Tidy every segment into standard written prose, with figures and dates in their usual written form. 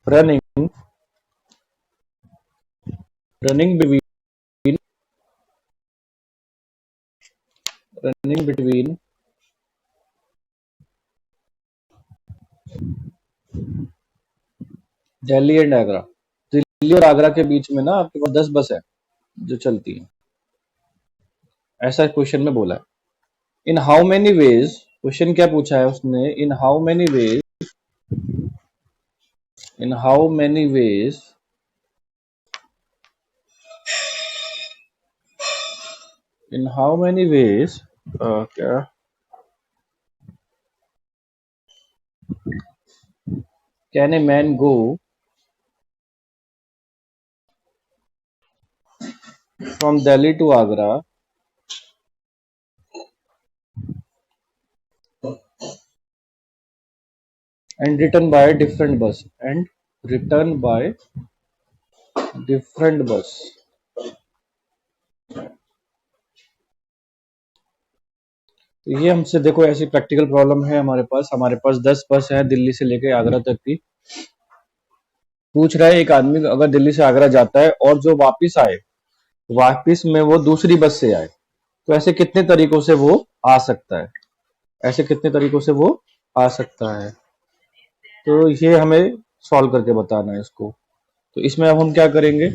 running running between running between Delhi and Agra. Delhi और आगरा के बीच में ना आपके पास 10 बस है जो चलती है, ऐसा क्वेश्चन में बोला है। In how many ways, question क्या पूछा है उसने, in how many ways, in how many ways in how many ways क्या can a man go from Delhi to Agra and return by different bus। तो ये हमसे देखो ऐसी प्रैक्टिकल प्रॉब्लम है हमारे पास 10 बस है दिल्ली से लेकर आगरा तक की। पूछ रहा है एक आदमी अगर दिल्ली से आगरा जाता है और जो वापस आए, वापस में वो दूसरी बस से आए, तो ऐसे कितने तरीकों से वो आ सकता है, ऐसे कितने तरीकों से वो आ सकता है। तो ये हमें सॉल्व करके बताना है इसको। तो इसमें अब हम क्या करेंगे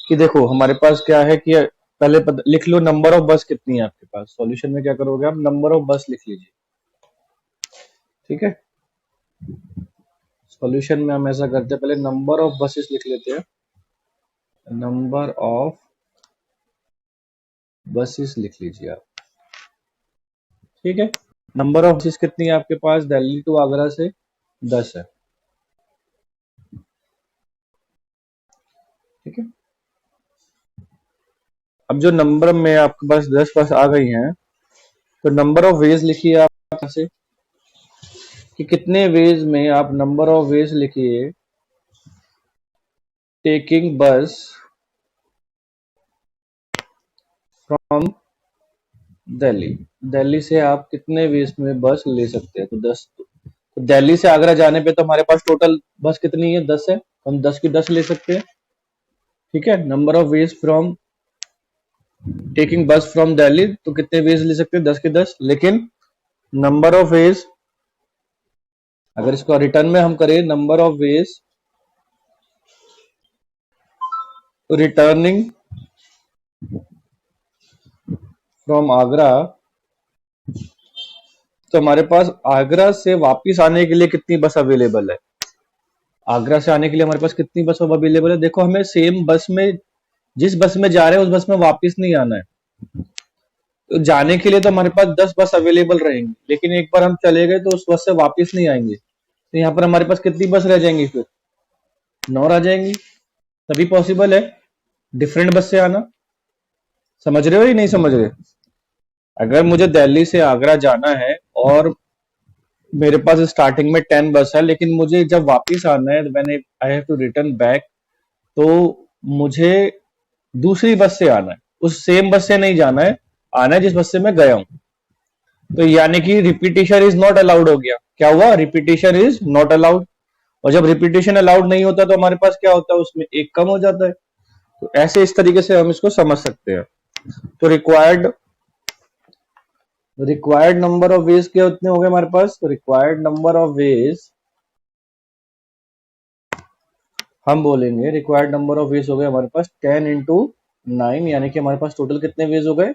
कि देखो हमारे पास क्या है कि पहले लिख लो नंबर ऑफ बस कितनी है आपके पास। सॉल्यूशन में क्या करोगे आप, नंबर ऑफ बस लिख लीजिए, ठीक है। सॉल्यूशन में हम ऐसा करते हैं, पहले नंबर ऑफ बसेस लिख लेते हैं, नंबर ऑफ बसेस लिख लीजिए आप, ठीक है। नंबर ऑफ बसेस कितनी है आपके पास, दिल्ली टू आगरा से 10 है, ठीक है। अब जो नंबर में आपके पास 10 बस आ गई हैं, तो नंबर ऑफ वेज लिखिए आप से कि कितने वेज में, आप नंबर ऑफ वेज लिखिए टेकिंग बस फ्रॉम दिल्ली। दिल्ली से आप कितने वेज में बस ले सकते हैं, तो 10। तो दिल्ली से आगरा जाने पे तो हमारे पास टोटल बस कितनी है, 10 है, तो हम 10 की 10 ले सकते हैं, ठीक है। Number of veg from taking बस फ्रॉम दिल्ली, तो कितने वेज ले सकते हैं, 10 के 10। लेकिन नंबर ऑफ वेज, अगर इसको रिटर्न में हम करें, number of veg returning from Agra, तो हमारे पास आगरा से वापस आने के लिए कितनी बस अवेलेबल है, आगरा से आने के लिए हमारे पास कितनी बस अवेलेबल है। देखो हमें सेम बस में, जिस बस में जा रहे हैं उस बस में वापस नहीं आना है। तो जाने के लिए तो हमारे पास 10 बस अवेलेबल रहेंगी, लेकिन एक बार हम चले गए तो उस बस से वापस नहीं आएंगे, तो यहाँ पर हमारे पास कितनी बस रह जाएंगी, फिर 9 रह जाएंगी। तभी पॉसिबल है डिफरेंट बस से आना। समझ रहे हो या नहीं समझ रहे। अगर मुझे दिल्ली से आगरा जाना है और मेरे पास स्टार्टिंग में 10 बस है, लेकिन मुझे जब वापस आना है, when I have to return back, तो मुझे दूसरी बस से आना है, उस सेम बस से नहीं जाना है, आना है जिस बस से मैं गया हूं। तो यानी कि रिपीटिशन इज नॉट अलाउड हो गया। क्या हुआ, रिपीटिशन इज नॉट अलाउड। और जब रिपीटिशन अलाउड नहीं होता तो हमारे पास क्या होता है, उसमें एक कम हो जाता है। तो ऐसे इस तरीके से हम इसको समझ सकते हैं। तो रिक्वायर्ड नंबर ऑफ वेज के उतने हो गए हमारे पास। तो रिक्वायर्ड नंबर ऑफ वेज, हम बोलेंगे रिक्वायर्ड नंबर ऑफ वेज हो गए हमारे पास 10 इंटू 9, यानी कि हमारे पास टोटल कितने वेज हो गए,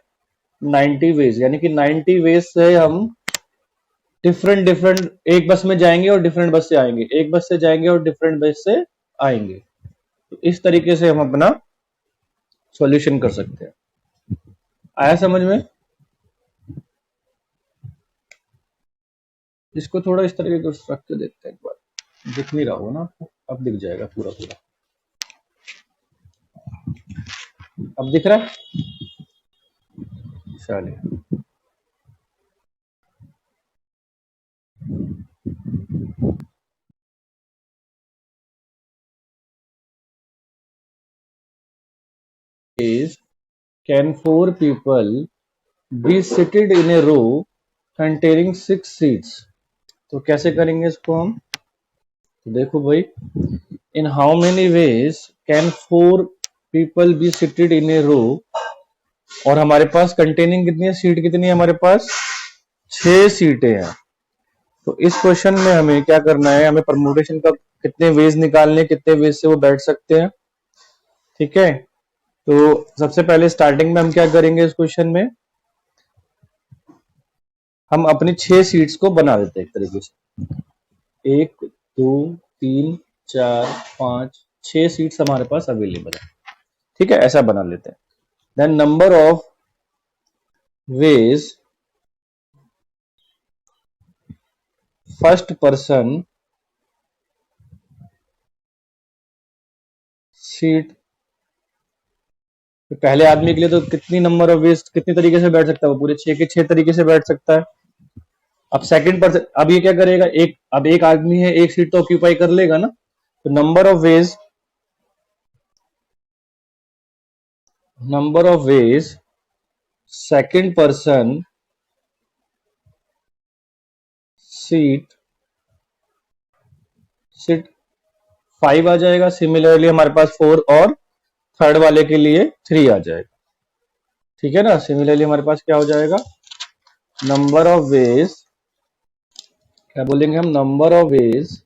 90 वेज। यानी कि 90 वेज से हम डिफरेंट डिफरेंट, एक बस में जाएंगे और डिफरेंट बस से आएंगे, एक बस से जाएंगे और डिफरेंट बस से आएंगे। तो इस तरीके से हम अपना सॉल्यूशन कर सकते हैं। आया समझ में। इसको थोड़ा इस तरीके से रख के देखते हैं एक बार, दिख नहीं रहा हो ना आपको, अब दिख जाएगा पूरा पूरा। अब दिख रहा है, चलिए। is can 4 people be seated in a row containing 6 seats। तो कैसे करेंगे इसको हम, तो देखो भाई, in how many ways can 4 people be seated in a row, और हमारे पास कंटेनिंग कितनी है, सीट कितनी है हमारे पास, 6 सीटें हैं। तो इस क्वेश्चन में हमें क्या करना है, हमें परमुटेशन का कितने वेज निकालने, कितने वेज से वो बैठ सकते हैं। ठीक है, तो सबसे पहले स्टार्टिंग में हम क्या करेंगे, इस क्वेश्चन में हम अपनी 6 सीट्स को बना देते हैं एक तरीके से। 1 2 3 4 5 6 सीट्स हमारे पास अवेलेबल है। ठीक है, ऐसा बना लेते हैं। Then number of ways first person seat, पहले आदमी के लिए तो कितनी नंबर ऑफ वेज, कितनी तरीके से बैठ सकता है वो, पूरे 6 के 6 तरीके से बैठ सकता है। अब सेकंड पर्सन, अब ये क्या करेगा, अब एक आदमी है, एक सीट तो ऑक्यूपाई कर लेगा ना, तो number of veg second person seat seat 5 आ जाएगा। सिमिलरली हमारे पास 4, और थर्ड वाले के लिए 3 आ जाएगा। ठीक है ना, सिमिलरली हमारे पास क्या हो जाएगा, नंबर ऑफ वेज, क्या बोलेंगे हम, number of veg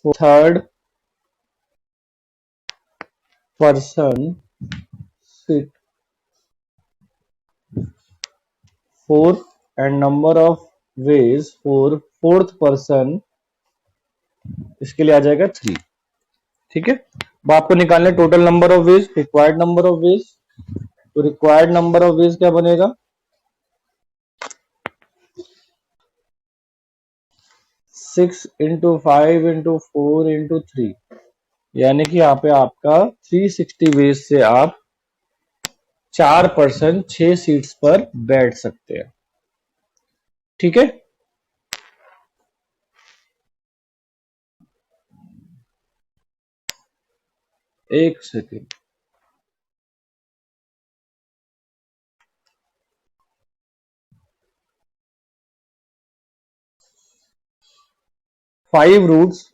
third person seat 4, and number of ways for fourth person, इसके लिए आ जाएगा 3। ठीक है, अब आपको निकालने total number of veg, required number of veg. तो रिक्वायर्ड नंबर ऑफ वेज क्या बनेगा, 6 × 5 × 4 × 3, यानी कि यहाँ पे आपका 360 वेज से आप 4 पर्सन 6 सीट्स पर बैठ सकते हैं। ठीक है, एक second, 5 routes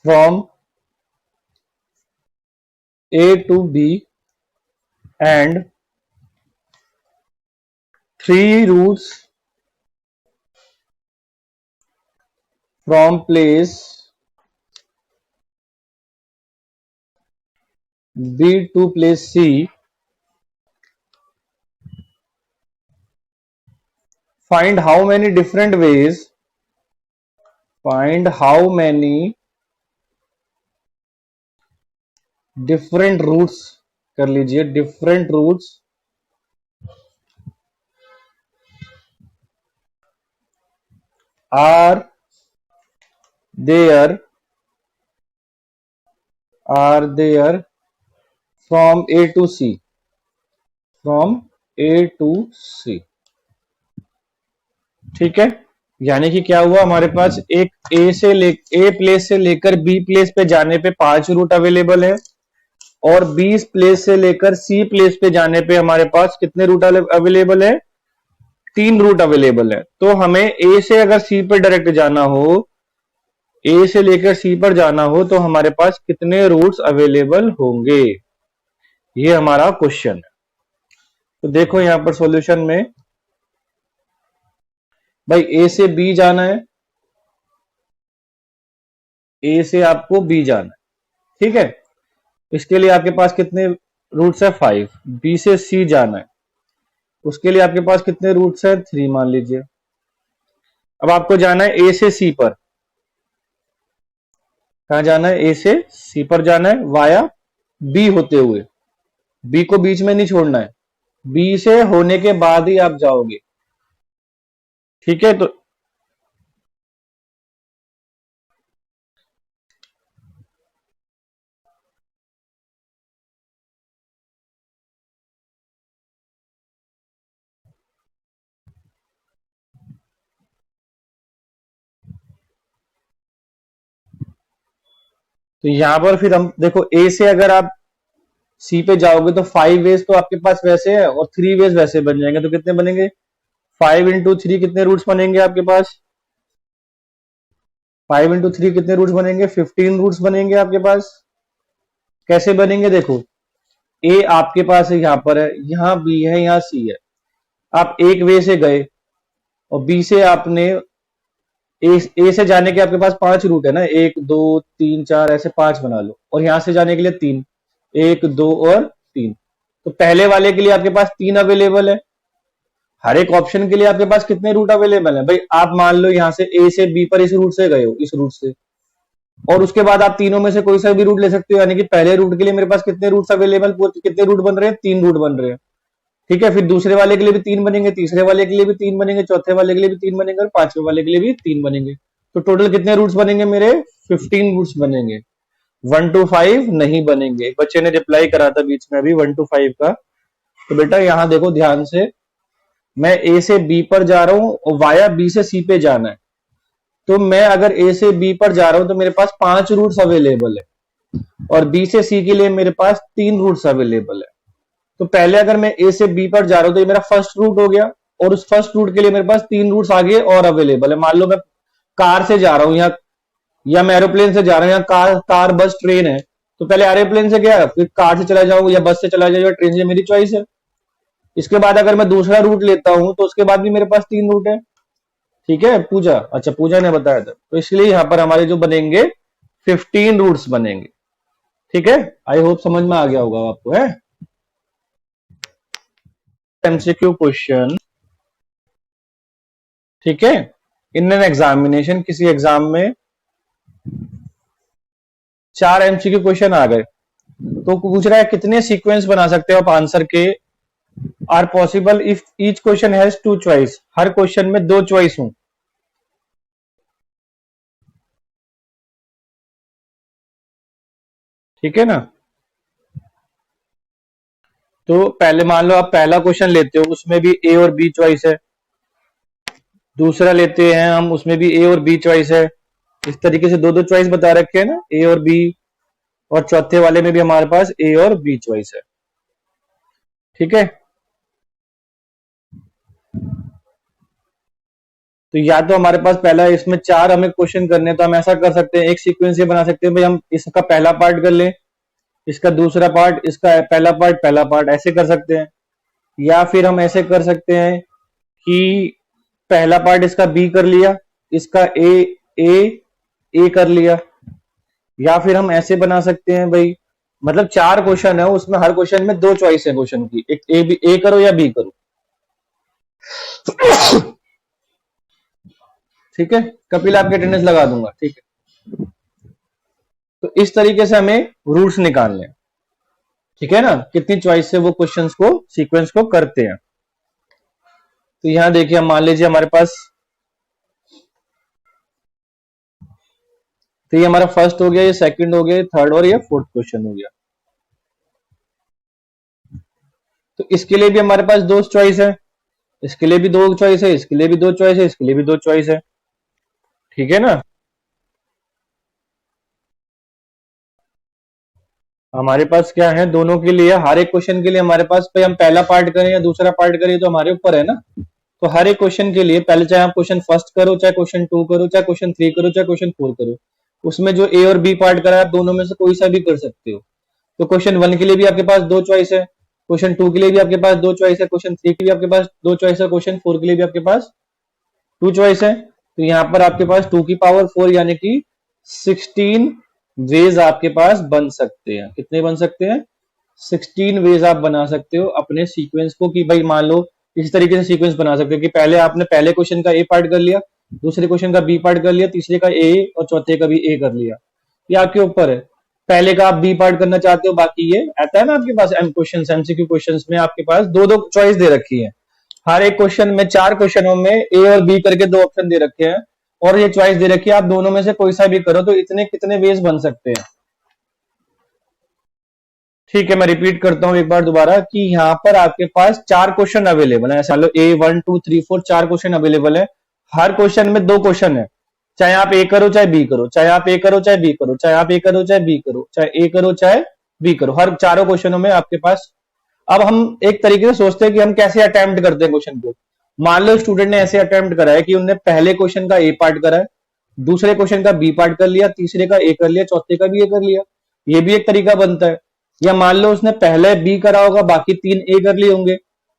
from A to B and 3 routes from place B to place C, find how many different ways, find how many different routes, कर लीजिए, different routes are there from A to C, from A to C। ठीक है, यानी कि क्या हुआ, हमारे पास एक ए प्लेस से लेकर बी प्लेस पे जाने पे 5 रूट अवेलेबल है, और 20 प्लेस से लेकर सी प्लेस पे जाने पे हमारे पास कितने रूट अवेलेबल है, 3 रूट अवेलेबल है। तो हमें ए से अगर सी पे डायरेक्ट जाना हो, ए से लेकर सी पर जाना हो, तो हमारे पास कितने रूट्स अवेलेबल होंगे, ये हमारा क्वेश्चन है। तो देखो यहां पर सॉल्यूशन में, भाई ए से बी जाना है, ए से आपको बी जाना है। ठीक है, इसके लिए आपके पास कितने रूट्स है, 5। बी से सी जाना है, उसके लिए आपके पास कितने रूट्स है, 3 मान लीजिए। अब आपको जाना है ए से सी पर, कहा जाना है, ए से सी पर जाना है वाया बी होते हुए, बी को बीच में नहीं छोड़ना है, बी से होने के बाद ही आप जाओगे। ठीक है, तो यहां पर फिर हम देखो, ए से अगर आप सी पे जाओगे तो 5 वेज तो आपके पास वैसे है और 3 वेज वैसे बन जाएंगे, तो कितने बनेंगे? 5 इंटू 3 कितने रूट्स बनेंगे आपके पास? 5 इंटू 3 कितने रूट्स बनेंगे? 15 रूट्स बनेंगे आपके पास। कैसे बनेंगे देखो, ए आपके पास है, यहाँ पर है, यहाँ बी है, यहाँ सी है। आप एक वे से गए और बी से आपने ए से जाने के आपके पास 5 रूट है ना, 1 2 3 4 ऐसे 5 बना लो, और यहां से जाने के लिए 3, 1 2 और 3। तो पहले वाले के लिए आपके पास 3 अवेलेबल है। हर एक ऑप्शन के लिए आपके पास कितने रूट अवेलेबल है भाई? आप मान लो यहां से ए से बी पर इस रूट से गए हो, इस रूट से, और उसके बाद आप तीनों में से कोई सा भी रूट ले सकते हो, यानी कि पहले रूट के लिए मेरे पास कितने रूट्स अवेलेबल, कितने रूट बन रहे हैं? 3 रूट बन रहे हैं। ठीक है, फिर दूसरे वाले के लिए भी 3 बनेंगे, तीसरे वाले के लिए भी 3 बनेंगे, चौथे वाले के लिए भी 3 बनेंगे और पांचवें वाले के लिए भी 3 बनेंगे। तो टोटल कितने रूट्स बनेंगे मेरे? 15 रूट्स बनेंगे। 1 to 5 नहीं बनेंगे। बच्चे ने रिप्लाई करा था बीच में अभी 1 to 5 का। तो बेटा यहां देखो ध्यान से, मैं ए से बी पर जा रहा हूं और वाया बी से सी पे जाना है। तो मैं अगर ए से बी पर जा रहा हूं तो मेरे पास 5 रूट्स अवेलेबल है, और बी से सी के लिए मेरे पास 3 रूट्स अवेलेबल है। तो पहले अगर मैं ए से बी पर जा रहा हूं तो ये मेरा फर्स्ट रूट हो गया, और उस फर्स्ट रूट के लिए मेरे पास 3 रूट्स आगे और अवेलेबल है। मान लो मैं कार से जा रहा हूं या मैं एरोप्लेन से जा रहा हूं, या कार बस ट्रेन है, तो पहले एरोप्लेन से गया, फिर कार से चला जाऊं या बस से चला जाऊं या ट्रेन से, मेरी चॉइस है। इसके बाद अगर मैं दूसरा रूट लेता हूं तो उसके बाद भी मेरे पास 3 रूट है। ठीक है पूजा, अच्छा पूजा ने बताया था, तो इसलिए यहां पर हमारे जो बनेंगे 15 रूट्स बनेंगे। ठीक है, आई होप समझ में आ गया होगा आपको। है एमसीक्यू क्वेश्चन, ठीक है, इन एन एग्जामिनेशन, किसी एग्जाम में 4 एमसीक्यू क्वेश्चन आ गए, तो पूछ रहा है कितने सीक्वेंस बना सकते हो आप आंसर के, are possible if each question has 2 choice, हर क्वेश्चन में 2 चॉइस हो। ठीक है ना, तो पहले मान लो आप पहला क्वेश्चन लेते हो, उसमें भी ए और बी चॉइस है। दूसरा लेते हैं हम, उसमें भी ए और बी चॉइस है। इस तरीके से दो दो चॉइस बता रखे हैं ना, ए और बी, और चौथे वाले में भी हमारे पास ए और बी चॉइस है। ठीक है, तो या तो हमारे पास पहला, इसमें 4 हमें क्वेश्चन करने हैं, तो हम ऐसा कर सकते हैं, एक सीक्वेंस ये बना सकते हैं भाई, हम इसका पहला पार्ट कर लें, इसका दूसरा पार्ट, इसका पहला पार्ट, ऐसे कर सकते हैं। या फिर हम ऐसे कर सकते हैं कि पहला पार्ट इसका बी कर लिया, इसका ए ए कर लिया। या फिर हम ऐसे बना सकते हैं भाई, मतलब 4 क्वेश्चन है, उसमें हर क्वेश्चन में 2 चॉइस है क्वेश्चन की, एक ए करो या बी करो। ठीक है, कपिल आपके अटेंडेंस लगा दूंगा। ठीक है, तो इस तरीके से हमें रूट्स निकालने हैं। ठीक है ना, कितनी चॉइस से वो क्वेश्चंस को, सीक्वेंस को करते हैं। तो यहां देखिए, मान लीजिए हमारे पास, तो ये हमारा फर्स्ट हो गया, ये सेकंड हो गया, ये थर्ड और ये फोर्थ क्वेश्चन हो गया। तो इसके लिए भी हमारे पास 2 चॉइस है, इसके लिए भी 2 चॉइस है, इसके लिए भी 2 चॉइस है, इसके लिए भी 2 चॉइस है। ठीक है ना, हमारे पास क्या है, दोनों के लिए, हर एक क्वेश्चन के लिए हमारे पास, भाई हम पहला पार्ट करें या दूसरा पार्ट करें तो हमारे ऊपर है ना। तो हर एक क्वेश्चन के लिए पहले, चाहे आप क्वेश्चन फर्स्ट करो, चाहे क्वेश्चन 2 करो, चाहे क्वेश्चन 3 करो, चाहे क्वेश्चन 4 करो, उसमें जो ए और बी पार्ट करा है, आप दोनों में से कोई सा भी कर सकते हो। तो क्वेश्चन 1 के लिए भी आपके पास 2 चॉइस है, क्वेश्चन 2 के लिए भी आपके पास 2 चॉइस है, क्वेश्चन 3 के लिए आपके पास 2 चॉइस है, क्वेश्चन 4 के लिए भी आपके पास 2 चॉइस है। तो यहाँ पर आपके पास 2 की पावर 4 यानी कि 16 वेज आपके पास बन सकते हैं। कितने बन सकते हैं? 16 वेज आप बना सकते हो अपने सीक्वेंस को, कि भाई मान लो इस तरीके से सीक्वेंस बना सकते हो कि पहले आपने पहले क्वेश्चन का ए पार्ट कर लिया, दूसरे क्वेश्चन का बी पार्ट कर लिया, तीसरे का ए और चौथे का भी ए कर लिया। ये आपके ऊपर है, पहले का आप बी पार्ट करना चाहते हो, बाकी ये आता है ना आपके पास क्वेश्चन, एमसीक्यू क्वेश्चन में आपके पास दो दो चॉइस दे रखी है। हर एक क्वेश्चन में, 4 क्वेश्चनों में ए और बी करके 2 ऑप्शन दे रखे हैं, और ये चॉइस दे रखी है आप दोनों में से कोई सा भी करो, तो इतने कितने वेज बन सकते हैं। ठीक है, मैं रिपीट करता हूं एक बार दोबारा, कि यहां पर आपके पास 4 क्वेश्चन अवेलेबल है, ऐसा लो A 1 2 3 4 4 क्वेश्चन अवेलेबल है। हर क्वेश्चन में 2 क्वेश्चन है, चाहे आप ए करो चाहे बी करो, चाहे आप ए करो चाहे बी करो, चाहे आप ए करो चाहे बी करो, चाहे ए करो चाहे बी करो, हर चारों क्वेश्चनों में आपके पास। अब हम एक तरीके से सोचते हैं कि हम कैसे अटेम्प्ट करते हैं क्वेश्चन को। मान लो स्टूडेंट ने ऐसे अटेम्प्ट करा है कि उन्होंने पहले क्वेश्चन का ए पार्ट करा है, दूसरे क्वेश्चन का बी पार्ट कर लिया, तीसरे का ए कर लिया, चौथे का भी ए कर लिया। ये भी एक तरीका बनता है। या मान लो उसने पहले बी करा होगा, बाकी 3 ए कर लिए होंगे।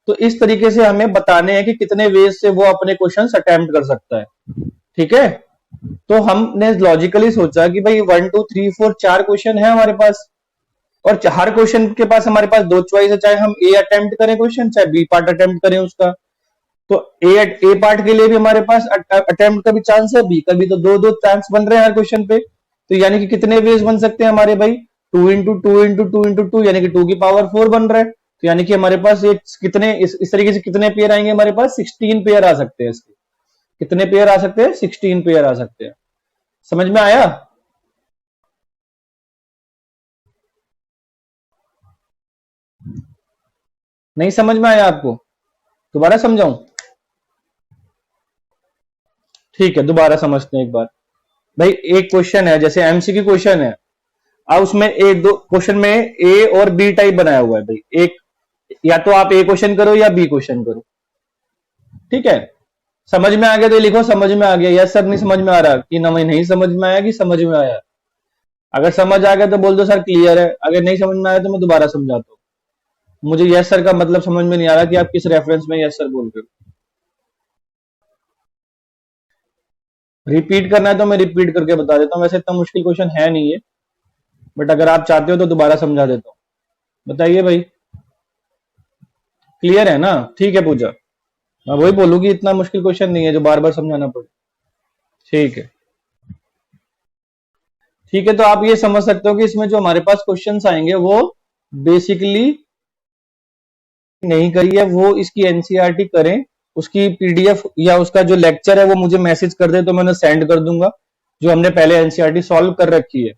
तो इस तरीके से हमें बताने हैं कि कितने वेज से वो अपने क्वेश्चन अटेम्प्ट कर सकता है। ठीक है, तो हमने लॉजिकली सोचा कि भाई 1 2 3 4 4 क्वेश्चन है हमारे पास, और हर क्वेश्चन के पास हमारे पास 2 चॉइस है, चाहे हम ए अटेम्प्ट करें क्वेश्चन, चाहे बी पार्ट अटेम्प्ट करें उसका। तो ए पार्ट के लिए भी हमारे पास अटेम्प्ट का भी चांस है, बी का भी, तो दो दो चांस बन रहे हैं हर क्वेश्चन पे। तो यानी कि कितने वेज बन सकते हैं हमारे भाई, 2 into 2 into 2 into 2, यानी कि 2 की पावर 4 बन रहा है। तो यानी कि हमारे पास एक कितने इस तरीके से कितने पेयर आएंगे हमारे पास, 16 पेयर आ सकते हैं इसके। कितने पेयर आ सकते हैं, 16 पेयर आ सकते हैं। समझ में आया? नहीं समझ में आया आपको? दोबारा समझाऊं? ठीक है, दोबारा समझते हैं एक बार। भाई एक क्वेश्चन है, जैसे एमसीक्यू क्वेश्चन है। अब उसमें एक दो क्वेश्चन में ए और बी टाइप बनाया हुआ है भाई। एक, या तो आप ए क्वेश्चन करो या बी क्वेश्चन करो। ठीक है, समझ में आ गया तो लिखो समझ में आ गया, यस सर। नहीं समझ में आ रहा कि ना, नहीं समझ में आया कि समझ में आया। अगर समझ आ गया तो बोल दो सर क्लियर है, अगर नहीं समझ में आया तो मैं दोबारा समझाता हूँ। मुझे यस सर का मतलब समझ में नहीं आ रहा कि आप किस रेफरेंस में यस सर बोल रहे हो। रिपीट करना है तो मैं रिपीट करके बता देता हूँ, वैसे इतना मुश्किल क्वेश्चन है नहीं है, बट अगर आप चाहते हो तो दोबारा समझा देता हूँ। बताइए भाई, क्लियर है ना? ठीक है पूजा, मैं वही बोलूंगी, इतना मुश्किल क्वेश्चन नहीं है जो बार बार समझाना पड़े। ठीक है, ठीक है, तो आप ये समझ सकते हो कि इसमें जो हमारे पास क्वेश्चंस आएंगे वो बेसिकली नहीं करिए, वो इसकी एनसीईआरटी करें। उसकी पीडीएफ या उसका जो लेक्चर है वो मुझे मैसेज कर दे तो मैं उन्हें सेंड कर दूंगा, जो हमने पहले एनसीईआरटी सॉल्व कर रखी है।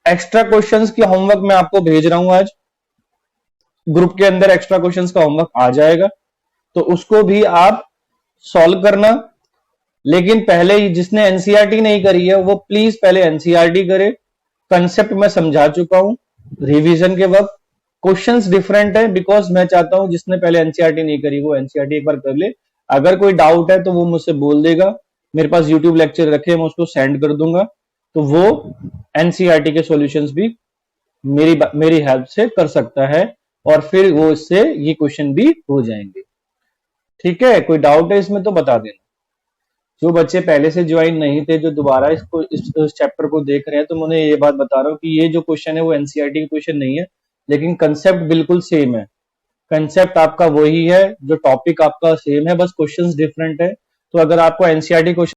एक्स्ट्रा क्वेश्चंस की होमवर्क मैं आपको भेज रहा हूं आज, ग्रुप के अंदर एक्स्ट्रा क्वेश्चंस का होमवर्क आ जाएगा, तो उसको भी आप सॉल्व करना। लेकिन पहले ही जिसने एनसीईआरटी नहीं करी है वो प्लीज पहले एनसीईआरटी करे। कंसेप्ट मैं समझा चुका हूं रिवीजन के वक्त। क्वेश्चंस डिफरेंट है, बिकॉज मैं चाहता हूं जिसने पहले एनसीईआरटी नहीं करी वो एनसीईआरटी एक बार कर ले। अगर कोई डाउट है तो वो मुझसे बोल देगा, मेरे पास यूट्यूब लेक्चर रखे, मैं उसको सेंड कर दूंगा, तो वो एनसीईआरटी के सॉल्यूशंस भी मेरी हेल्प से कर सकता है, और फिर वो इससे ये क्वेश्चन भी हो जाएंगे। ठीक है, कोई डाउट है इसमें तो बता देना। जो बच्चे पहले से ज्वाइन नहीं थे, जो दोबारा इस चैप्टर को देख रहे हैं, तो मैं उन्हें ये बात बता रहा हूँ कि ये जो क्वेश्चन है वो एनसीईआरटी का क्वेश्चन नहीं है, लेकिन कंसेप्ट बिल्कुल सेम है। कंसेप्ट आपका वही है, जो टॉपिक आपका सेम है, बस क्वेश्चंस डिफरेंट है। तो अगर आपको एनसीईआरटी क्वेश्चन